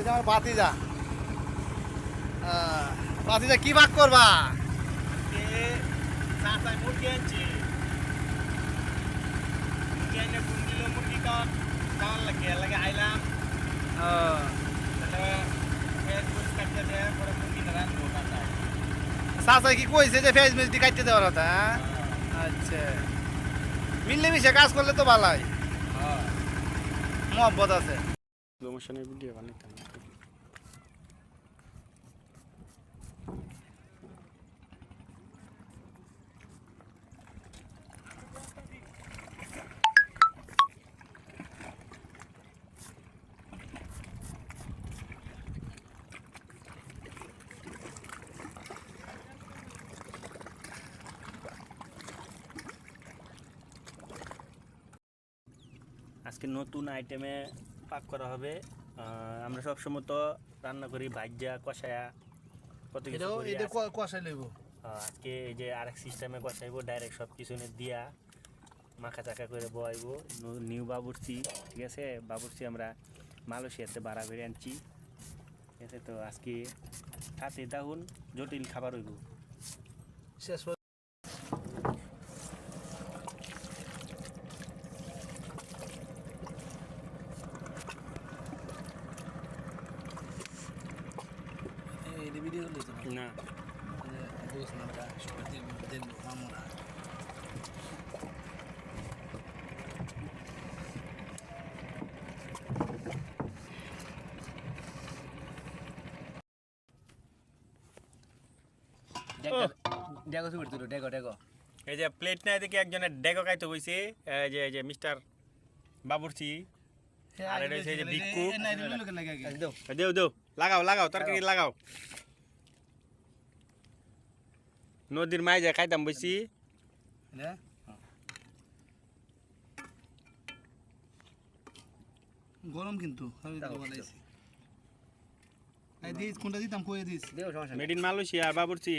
যে আমার ভাতিজা। ভাতিজা কি ভাগ করবা? মুরগি আনছি, মুরগি এনে কোন দিল মুরগি খাওয়ার লাগে আইলাম। কাটতে দেয় পরে মুরগি রাখবো কাটায়। চাচা কি কইছে যে ফেজ মেজ দিয়ে কাটতে দেওয়ার কথা? আচ্ছা, মিললে মিশে কাজ করলে তো ভালোই, মহব্বত আছে। প্রমোশনের ভিডিও বানাইতাম। আজকে নতুন আইটেমে পাক করা হবে। আমরা সবসময় তো রান্না করি ভাজ্যা কষায়া কত কিছু করি। কষাই লইব। আজকে এই যে আরেক সিস্টেমে কষাইবো, ডাইরেক্ট সব কিছু দিয়া মাখা চাকা করে বয়াইবো। নিউ বাবুর্চি, ঠিক আছে, বাবুর্চি আমরা মালয়েশিয়াতে ভাড়া করে আনছি, ঠিক আছে। তো আজকে হাতে দাহুন জটিল খাবার হইব। শেষ না এই যে প্লেট নাই দেখে একজনের ডেগো খাইতে হইছে। এই যে মিস্টার বাবুর্চি, আর এটা হচ্ছে এই যে বিক্কু। দেও দেও, লাগাও তরকারি লাগাও। নদীর মাই যায় খাইতাম বইছি। গরম কিন্তু কোনটা দিতাম কয়ে দিস। মেড ইন মালয়েশিয়া বাবুর্চি।